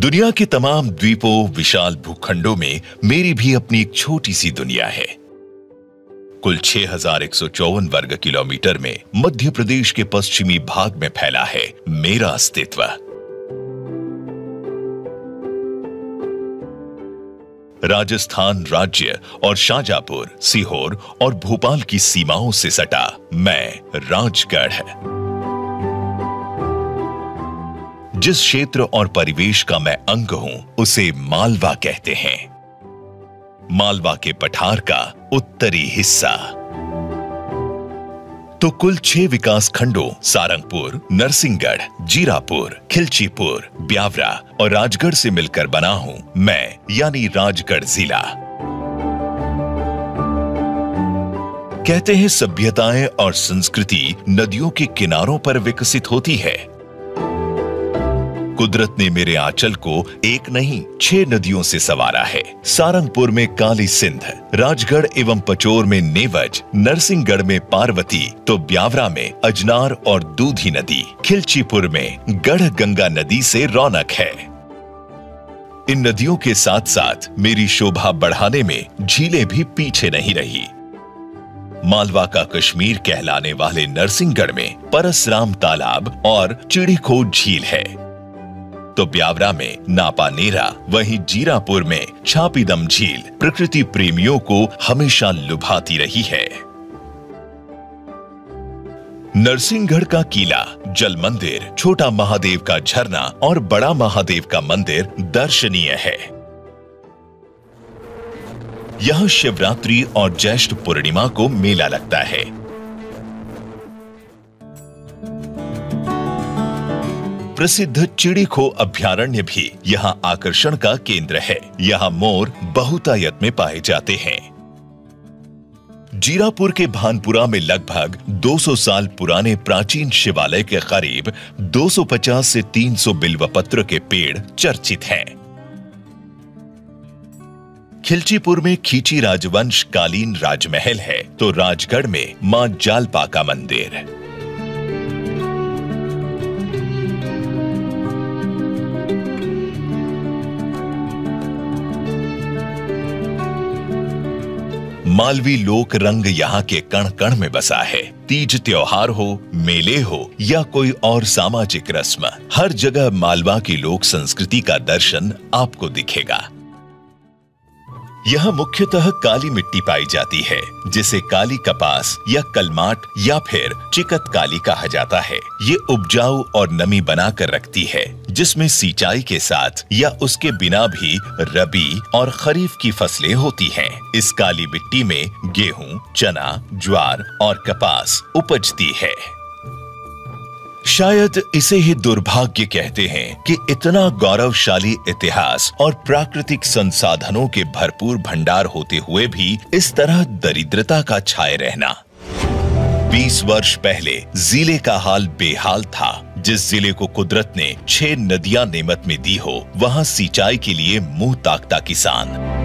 दुनिया के तमाम द्वीपों, विशाल भूखंडों में मेरी भी अपनी एक छोटी सी दुनिया है। कुल 6154 वर्ग किलोमीटर में मध्य प्रदेश के पश्चिमी भाग में फैला है मेरा अस्तित्व। राजस्थान राज्य और शाजापुर, सीहोर और भोपाल की सीमाओं से सटा मैं राजगढ़। जिस क्षेत्र और परिवेश का मैं अंग हूं उसे मालवा कहते हैं। मालवा के पठार का उत्तरी हिस्सा। तो कुल 6 विकास खंडों सारंगपुर, नरसिंहगढ़, जीरापुर, खिलचीपुर, ब्यावरा और राजगढ़ से मिलकर बना हूं मैं, यानी राजगढ़ जिला। कहते हैं सभ्यताएं और संस्कृति नदियों के किनारों पर विकसित होती है। कुदरत ने मेरे आंचल को एक नहीं 6 नदियों से संवारा है। सारंगपुर में काली सिंध, राजगढ़ एवं पचोर में नेवज, नरसिंहगढ़ में पार्वती, तो ब्यावरा में अजनार और दूधी नदी, खिलचीपुर में गढ़ गंगा नदी से रौनक है। इन नदियों के साथ साथ मेरी शोभा बढ़ाने में झीलें भी पीछे नहीं रही। मालवा का कश्मीर कहलाने वाले नरसिंहगढ़ में परसराम तालाब और चिड़ीखोट झील है, तो ब्यावरा में नापानेरा, वहीं जीरापुर में छापीदम झील प्रकृति प्रेमियों को हमेशा लुभाती रही है। नरसिंहगढ़ का किला, जल मंदिर, छोटा महादेव का झरना और बड़ा महादेव का मंदिर दर्शनीय है। यहां शिवरात्रि और ज्येष्ठ पूर्णिमा को मेला लगता है। प्रसिद्ध चिड़ीखो अभयारण्य भी यहाँ आकर्षण का केंद्र है। यहाँ मोर बहुतायत में पाए जाते हैं। जीरापुर के भानपुरा में लगभग 200 साल पुराने प्राचीन शिवालय के करीब 250 से 300 बिल्वपत्र के पेड़ चर्चित हैं। खिलचीपुर में खींची राजवंश कालीन राजमहल है, तो राजगढ़ में मां जालपा का मंदिर। मालवी लोक रंग यहाँ के कण कण में बसा है। तीज त्योहार हो, मेले हो या कोई और सामाजिक रस्म, हर जगह मालवा की लोक संस्कृति का दर्शन आपको दिखेगा। यहाँ मुख्यतः काली मिट्टी पाई जाती है, जिसे काली कपास या कलमाट या फिर चिकत काली कहा जाता है। ये उपजाऊ और नमी बनाकर रखती है, जिसमें सिंचाई के साथ या उसके बिना भी रबी और खरीफ की फसलें होती हैं। इस काली मिट्टी में गेहूं, चना, ज्वार और कपास उपजती है। शायद इसे ही दुर्भाग्य कहते हैं कि इतना गौरवशाली इतिहास और प्राकृतिक संसाधनों के भरपूर भंडार होते हुए भी इस तरह दरिद्रता का छाए रहना। 20 वर्ष पहले जिले का हाल बेहाल था। जिस जिले को कुदरत ने 6 नदियां नेमत में दी हो, वहां सिंचाई के लिए मुंह ताकता किसान,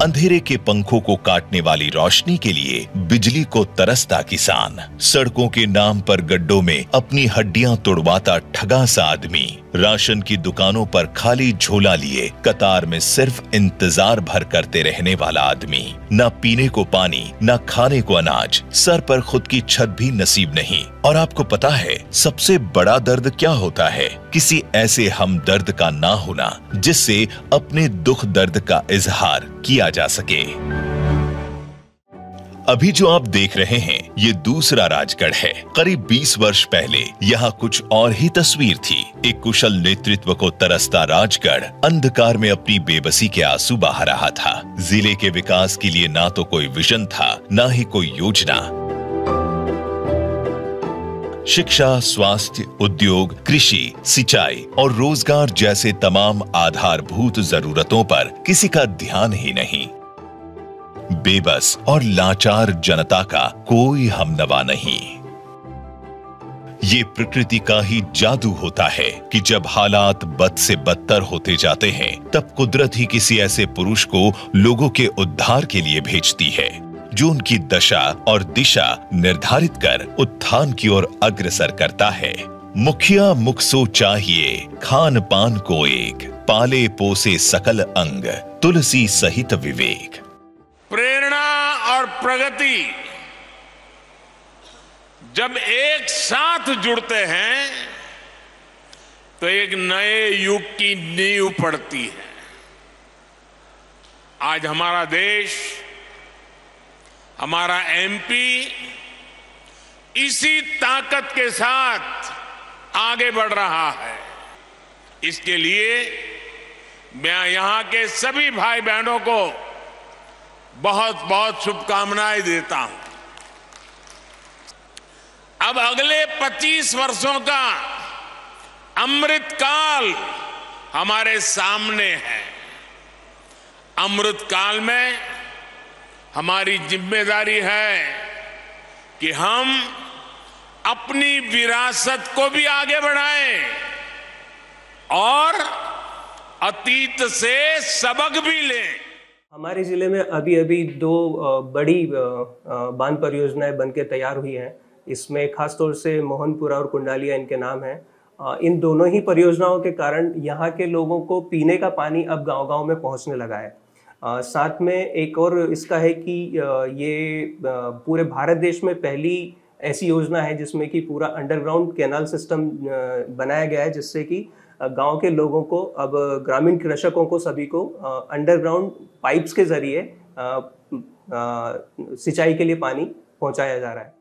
अंधेरे के पंखों को काटने वाली रोशनी के लिए बिजली को तरसता किसान, सड़कों के नाम पर गड्ढों में अपनी हड्डियां तोड़वाता ठगा सा आदमी, राशन की दुकानों पर खाली झोला लिए कतार में सिर्फ इंतजार भर करते रहने वाला आदमी, न पीने को पानी, न खाने को अनाज, सर पर खुद की छत भी नसीब नहीं। और आपको पता है सबसे बड़ा दर्द क्या होता है? किसी ऐसे हमदर्द का ना होना जिससे अपने दुख दर्द का इजहार किया जा सके। अभी जो आप देख रहे हैं ये दूसरा राजगढ़ है। करीब 20 वर्ष पहले यहाँ कुछ और ही तस्वीर थी। एक कुशल नेतृत्व को तरसता राजगढ़ अंधकार में अपनी बेबसी के आंसू बहा रहा था। जिले के विकास के लिए ना तो कोई विजन था, ना ही कोई योजना। शिक्षा, स्वास्थ्य, उद्योग, कृषि, सिंचाई और रोजगार जैसे तमाम आधारभूत जरूरतों पर किसी का ध्यान ही नहीं। बेबस और लाचार जनता का कोई हमनवा नहीं। ये प्रकृति का ही जादू होता है कि जब हालात बद से बदतर होते जाते हैं, तब कुदरत ही किसी ऐसे पुरुष को लोगों के उद्धार के लिए भेजती है, जो उनकी दशा और दिशा निर्धारित कर उत्थान की ओर अग्रसर करता है। मुखिया मुख सो चाहिए खान पान को एक, पाले पोसे सकल अंग तुलसी सहित विवेक। प्रेरणा और प्रगति जब एक साथ जुड़ते हैं तो एक नए युग की नींव पड़ती है। आज हमारा देश, हमारा एमपी इसी ताकत के साथ आगे बढ़ रहा है। इसके लिए मैं यहां के सभी भाई बहनों को बहुत बहुत शुभकामनाएं देता हूं। अब अगले 25 वर्षों का अमृत काल हमारे सामने है। अमृत काल में हमारी जिम्मेदारी है कि हम अपनी विरासत को भी आगे बढ़ाएं और अतीत से सबक भी लें। हमारे ज़िले में अभी 2 बड़ी बांध परियोजनाएं बनके तैयार हुई हैं। इसमें खास तौर से मोहनपुरा और कुंडालिया इनके नाम हैं। इन दोनों ही परियोजनाओं के कारण यहाँ के लोगों को पीने का पानी अब गांव-गांव में पहुँचने लगा है। साथ में एक और इसका है कि ये पूरे भारत देश में पहली ऐसी योजना है जिसमें कि पूरा अंडरग्राउंड कैनाल सिस्टम बनाया गया है, जिससे कि गांव के लोगों को, अब ग्रामीण कृषकों को, सभी को अंडरग्राउंड पाइप्स के जरिए सिंचाई के लिए पानी पहुंचाया जा रहा है।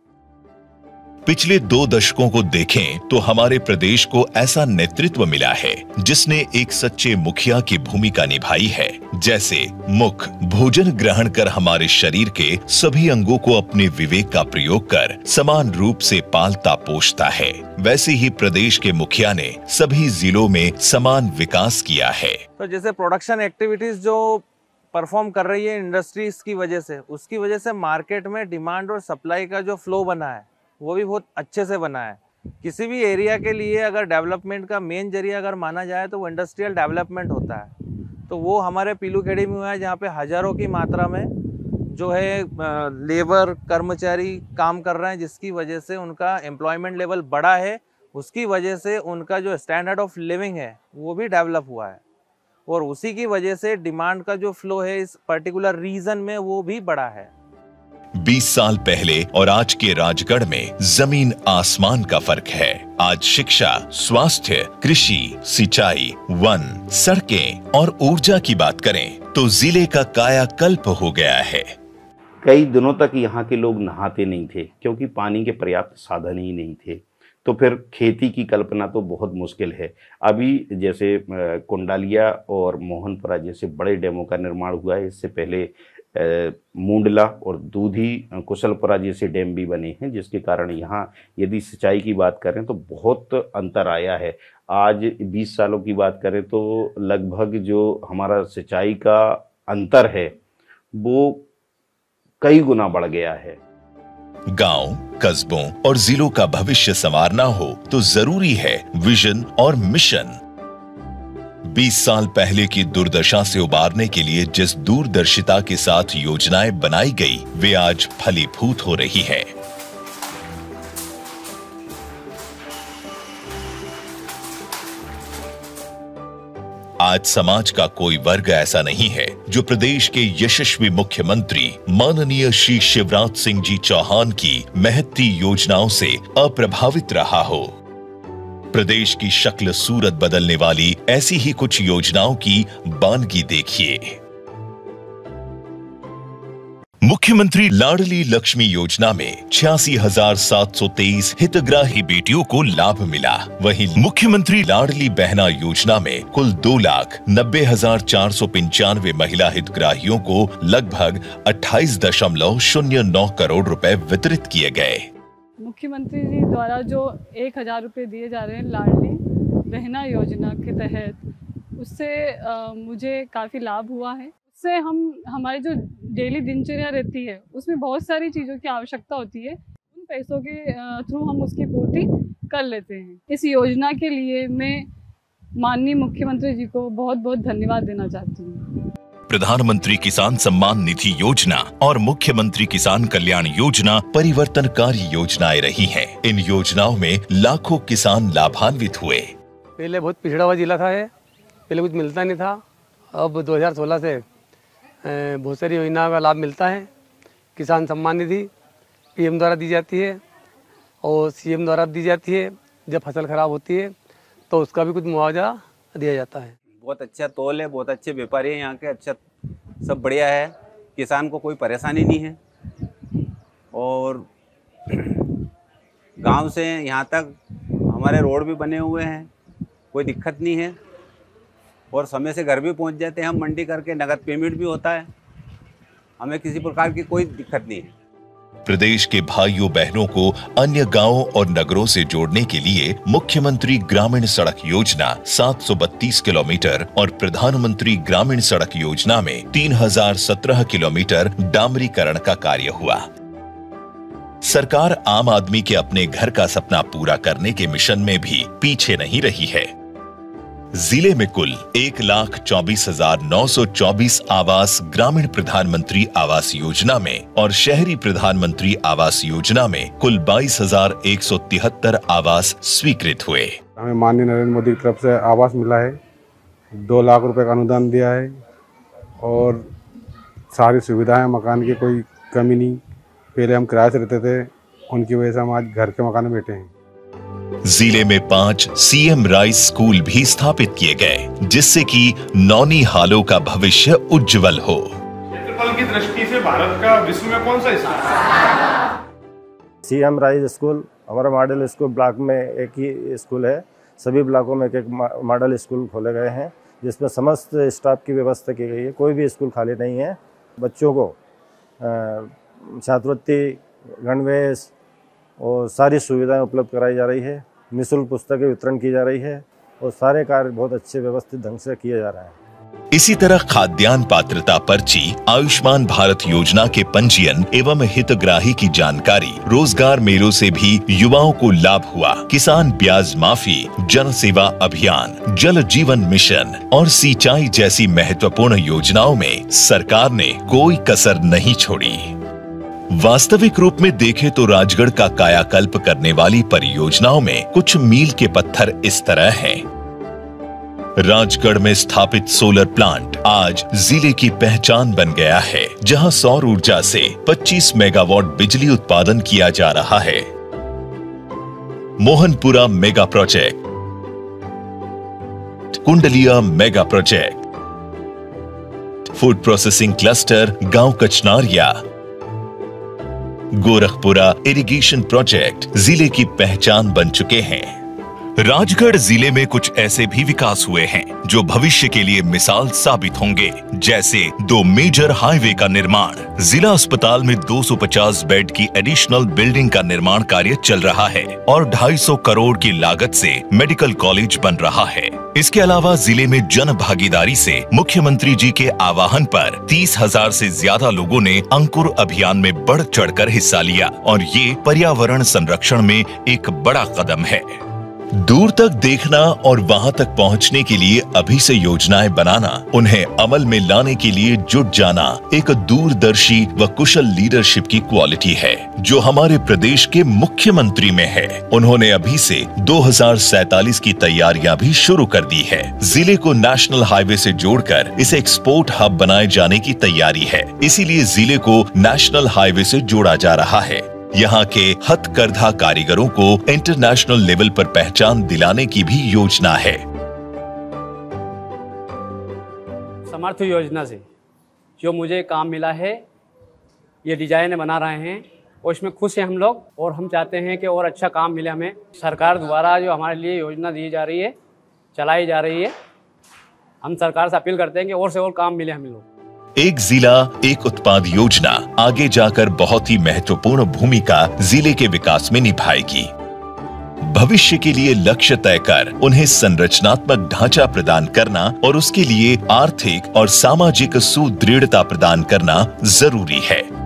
पिछले 2 दशकों को देखें तो हमारे प्रदेश को ऐसा नेतृत्व मिला है जिसने एक सच्चे मुखिया की भूमिका निभाई है। जैसे मुख भोजन ग्रहण कर हमारे शरीर के सभी अंगों को अपने विवेक का प्रयोग कर समान रूप से पालता पोषता है, वैसे ही प्रदेश के मुखिया ने सभी जिलों में समान विकास किया है। तो जैसे प्रोडक्शन एक्टिविटीज जो परफॉर्म कर रही है इंडस्ट्रीज की वजह से, उसकी वजह से मार्केट में डिमांड और सप्लाई का जो फ्लो बना है वो भी बहुत अच्छे से बना है। किसी भी एरिया के लिए अगर डेवलपमेंट का मेन जरिया अगर माना जाए तो वो इंडस्ट्रियल डेवलपमेंट होता है। तो वो हमारे पीलूखेड़ी में हुआ है, जहाँ पे हज़ारों की मात्रा में जो है लेबर कर्मचारी काम कर रहे हैं, जिसकी वजह से उनका एम्प्लॉयमेंट लेवल बढ़ा है। उसकी वजह से उनका जो स्टैंडर्ड ऑफ लिविंग है वो भी डेवलप हुआ है, और उसी की वजह से डिमांड का जो फ्लो है इस पर्टिकुलर रीजन में वो भी बढ़ा है। 20 साल पहले और आज के राजगढ़ में जमीन आसमान का फर्क है। आज शिक्षा, स्वास्थ्य, कृषि, सिंचाई, वन, सड़कें और ऊर्जा की बात करें तो जिले का कायाकल्प हो गया है। कई दिनों तक यहाँ के लोग नहाते नहीं थे क्योंकि पानी के पर्याप्त साधन ही नहीं थे, तो फिर खेती की कल्पना तो बहुत मुश्किल है। अभी जैसे कुंडालिया और मोहनपुरा जैसे बड़े डैमों का निर्माण हुआ है। इससे पहले मुंडला और दूधी कुशलपुरा जैसे डैम भी बने हैं, जिसके कारण यहाँ यदि सिंचाई की बात करें तो बहुत अंतर आया है। आज 20 सालों की बात करें तो लगभग जो हमारा सिंचाई का अंतर है वो कई गुना बढ़ गया है। गांव, कस्बों और जिलों का भविष्य संवारना हो तो जरूरी है विजन और मिशन। 20 साल पहले की दुर्दशा से उबारने के लिए जिस दूरदर्शिता के साथ योजनाएं बनाई गई वे आज फलीभूत हो रही है। आज समाज का कोई वर्ग ऐसा नहीं है जो प्रदेश के यशस्वी मुख्यमंत्री माननीय श्री शिवराज सिंह जी चौहान की महती योजनाओं से अप्रभावित रहा हो। प्रदेश की शक्ल सूरत बदलने वाली ऐसी ही कुछ योजनाओं की बानगी देखिए। मुख्यमंत्री लाडली लक्ष्मी योजना में 86,723 हितग्राही बेटियों को लाभ मिला। वहीं मुख्यमंत्री लाडली बहना योजना में कुल 2,90,495 महिला हितग्राहियों को लगभग 28.09 करोड़ रुपए वितरित किए गए। मुख्यमंत्री जी द्वारा जो 1,000 रुपये दिए जा रहे हैं लाडली बहना योजना के तहत, उससे मुझे काफ़ी लाभ हुआ है। उससे हमारी जो डेली दिनचर्या रहती है उसमें बहुत सारी चीज़ों की आवश्यकता होती है, उन पैसों के थ्रू हम उसकी पूर्ति कर लेते हैं। इस योजना के लिए मैं माननीय मुख्यमंत्री जी को बहुत बहुत धन्यवाद देना चाहती हूँ। प्रधानमंत्री किसान सम्मान निधि योजना और मुख्यमंत्री किसान कल्याण योजना परिवर्तनकारी योजनाएं रही हैं। इन योजनाओं में लाखों किसान लाभान्वित हुए। पहले बहुत पिछड़ा हुआ जिला था ये, पहले कुछ मिलता नहीं था। अब 2016 से बहुत सारी योजनाओं का लाभ मिलता है। किसान सम्मान निधि पीएम द्वारा दी जाती है और सीएम द्वारा दी जाती है। जब फसल खराब होती है तो उसका भी कुछ मुआवजा दिया जाता है। बहुत अच्छा तौल है, बहुत अच्छे व्यापारी हैं यहाँ के, अच्छा सब बढ़िया है। किसान को कोई परेशानी नहीं है और गांव से यहाँ तक हमारे रोड भी बने हुए हैं, कोई दिक्कत नहीं है और समय से घर भी पहुँच जाते हैं। हम मंडी करके नगद पेमेंट भी होता है, हमें किसी प्रकार की कोई दिक्कत नहीं है। प्रदेश के भाइयों बहनों को अन्य गांवों और नगरों से जोड़ने के लिए मुख्यमंत्री ग्रामीण सड़क योजना 732 किलोमीटर और प्रधानमंत्री ग्रामीण सड़क योजना में 3017 किलोमीटर डामरीकरण का कार्य हुआ। सरकार आम आदमी के अपने घर का सपना पूरा करने के मिशन में भी पीछे नहीं रही है। जिले में कुल 1,24,924 आवास ग्रामीण प्रधानमंत्री आवास योजना में और शहरी प्रधानमंत्री आवास योजना में कुल 22,173 आवास स्वीकृत हुए। हमें माननीय नरेंद्र मोदी की तरफ से आवास मिला है, 2 लाख रुपए का अनुदान दिया है और सारी सुविधाएं, मकान की कोई कमी नहीं। पहले हम किराए से रहते थे, उनकी वजह से हम आज घर के मकान में बैठे हैं। जिले में 5 सीएम राइस स्कूल भी स्थापित किए गए, जिससे कि नौनिहालों का भविष्य उज्जवल हो। क्षेत्रफल की दृष्टि से भारत का विश्व में कौन सा स्कूल? सीएम राइस स्कूल हमारा मॉडल स्कूल ब्लॉक में एक ही स्कूल है। सभी ब्लॉकों में एक मॉडल स्कूल खोले गए हैं, जिसमें समस्त स्टाफ की व्यवस्था की गई है। कोई भी स्कूल खाली नहीं है। बच्चों को छात्रवृत्ति, गणवेश और सारी सुविधाएं उपलब्ध कराई जा रही है। निःशुल्क पुस्तकें वितरण की जा रही है और सारे कार्य बहुत अच्छे व्यवस्थित ढंग से किए जा रहे हैं। इसी तरह खाद्यान्न पात्रता पर्ची, आयुष्मान भारत योजना के पंजीयन एवं हितग्राही की जानकारी, रोजगार मेलों से भी युवाओं को लाभ हुआ। किसान ब्याज माफी, जन सेवा अभियान, जल जीवन मिशन और सिंचाई जैसी महत्वपूर्ण योजनाओं में सरकार ने कोई कसर नहीं छोड़ी। वास्तविक रूप में देखें तो राजगढ़ का कायाकल्प करने वाली परियोजनाओं में कुछ मील के पत्थर इस तरह हैं। राजगढ़ में स्थापित सोलर प्लांट आज जिले की पहचान बन गया है, जहां सौर ऊर्जा से 25 मेगावाट बिजली उत्पादन किया जा रहा है। Mohanpura mega project, Kundaliya mega project, food processing cluster गांव कचनारिया, गोरखपुरा इरिगेशन प्रोजेक्ट जिले की पहचान बन चुके हैं। राजगढ़ जिले में कुछ ऐसे भी विकास हुए हैं जो भविष्य के लिए मिसाल साबित होंगे, जैसे 2 मेजर हाईवे का निर्माण, जिला अस्पताल में 250 बेड की एडिशनल बिल्डिंग का निर्माण कार्य चल रहा है और 250 करोड़ की लागत से मेडिकल कॉलेज बन रहा है। इसके अलावा जिले में जन भागीदारी से मुख्यमंत्री जी के आह्वान पर 30,000 से ज्यादा लोगों ने अंकुर अभियान में बढ़ चढ़कर हिस्सा लिया और ये पर्यावरण संरक्षण में एक बड़ा कदम है। दूर तक देखना और वहां तक पहुंचने के लिए अभी से योजनाएं बनाना, उन्हें अमल में लाने के लिए जुट जाना एक दूरदर्शी व कुशल लीडरशिप की क्वालिटी है, जो हमारे प्रदेश के मुख्यमंत्री में है। उन्होंने अभी से 2047 की तैयारियां भी शुरू कर दी है। जिले को नेशनल हाईवे से जोड़कर इसे एक्सपोर्ट हब बनाए जाने की तैयारी है, इसीलिए जिले को नेशनल हाईवे से जोड़ा जा रहा है। यहाँ के हथकरघा कारीगरों को इंटरनेशनल लेवल पर पहचान दिलाने की भी योजना है। समर्थ योजना से जो मुझे काम मिला है, ये डिजाइन बना रहे हैं और इसमें खुश हैं हम लोग और हम चाहते हैं कि और अच्छा काम मिले हमें। सरकार द्वारा जो हमारे लिए योजना दी जा रही है, चलाई जा रही है, हम सरकार से अपील करते हैं कि और से और काम मिले हमें लोग। एक जिला एक उत्पाद योजना आगे जाकर बहुत ही महत्वपूर्ण भूमिका जिले के विकास में निभाएगी। भविष्य के लिए लक्ष्य तय कर उन्हें संरचनात्मक ढांचा प्रदान करना और उसके लिए आर्थिक और सामाजिक सुदृढ़ता प्रदान करना जरूरी है।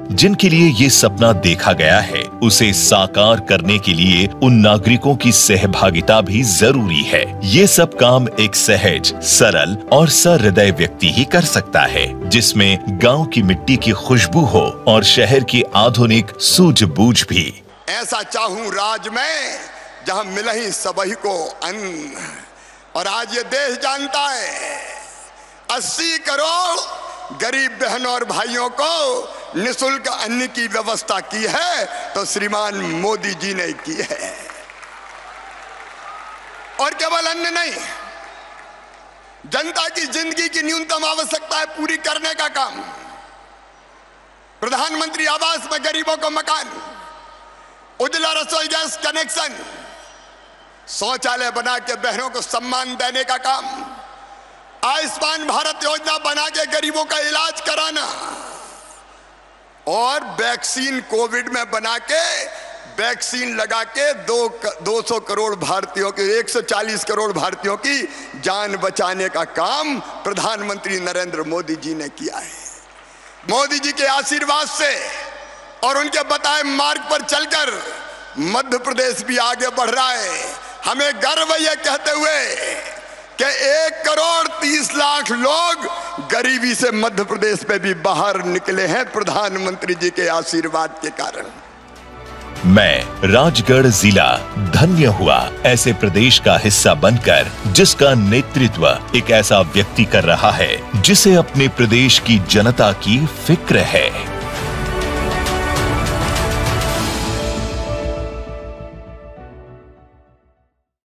जिनके लिए ये सपना देखा गया है, उसे साकार करने के लिए उन नागरिकों की सहभागिता भी जरूरी है। ये सब काम एक सहज, सरल और सहृदय व्यक्ति ही कर सकता है, जिसमें गांव की मिट्टी की खुशबू हो और शहर की आधुनिक सूझबूझ भी। ऐसा चाहूं राज में जहां मिले ही सबही को अन्न, और आज ये देश जानता है 80 करोड़ गरीब बहनों और भाइयों को निःशुल्क अन्न की व्यवस्था की है तो श्रीमान मोदी जी ने की है। और केवल अन्न नहीं, जनता की जिंदगी की न्यूनतम आवश्यकता है पूरी करने का काम। प्रधानमंत्री आवास में गरीबों को मकान, उज्ज्वला रसोई गैस कनेक्शन, शौचालय बना के बहनों को सम्मान देने का काम, आयुष्मान भारत योजना बना के गरीबों का इलाज कराना, और वैक्सीन कोविड में बना के वैक्सीन लगा के 200 करोड़ भारतीयों की 140 करोड़ भारतीयों की जान बचाने का काम प्रधानमंत्री नरेंद्र मोदी जी ने किया है। मोदी जी के आशीर्वाद से और उनके बताए मार्ग पर चलकर मध्य प्रदेश भी आगे बढ़ रहा है। हमें गर्व है कहते हुए कि 1 करोड़ 30 लाख लोग गरीबी से मध्य प्रदेश में भी बाहर निकले हैं प्रधानमंत्री जी के आशीर्वाद के कारण। मैं राजगढ़ जिला धन्य हुआ ऐसे प्रदेश का हिस्सा बनकर, जिसका नेतृत्व एक ऐसा व्यक्ति कर रहा है जिसे अपने प्रदेश की जनता की फिक्र है।